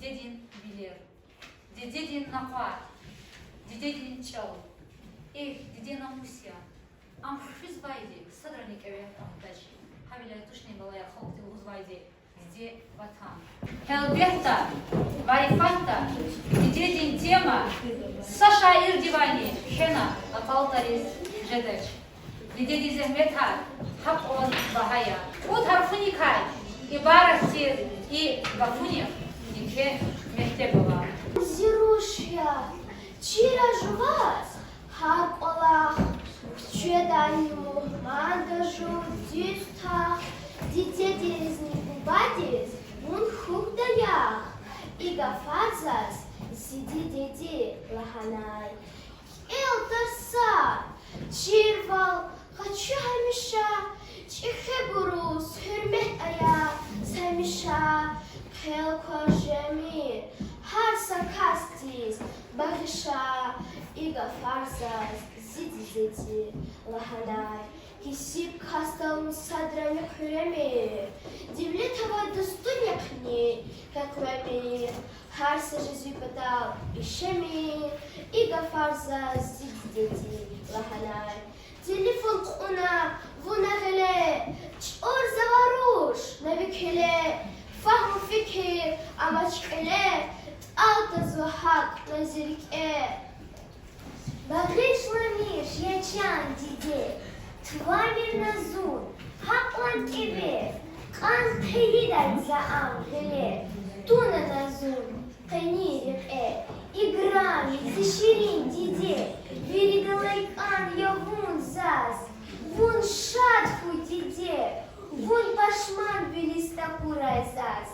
Дедин билер, дедин напар, дедин чал, дедин амусия, амфуфиз байди, садраник эвет амтач, хавиля тушни балая халти узвайди, где ватан. Хелбехта, вайфанта, дедин тема, Саша ирдивани, хена, апалтарис, жедач. Дедин зехметар, хапон бахая, утарфуникай, и барасир, и бафуник. Зирушья, чиражувас, харколах, чеданю, мандажу, дюстах, дитедизни бубадис, мун хукдаях, и гафазас, сиди деди лаханай. Элтаса, чирвал, хочу хамиша, чихебурус, хюрмет ая, самиша, Helko jemi, har sarcastis, bagisha, iga farsas, zidi, lahanai, kisip custom sadrami kuremi, divletava dostunyakni, kakwemi, har se Jésus patal, ishemi, iga farsas, zidi, lahanai, telefon kuna, vunavele, or zavarush, navikele, فهم فكر أمشكلة أوتز وحق نزلك بغيش ونيش يجان ديدي توامر نزون حقا كبير قان قيدا زعام غلي تونا نزون قنيرك إقرامي زشيرين ديدي بريقليك آن يهون زاز вон шатфу диде, вон пашман белиста курай зас.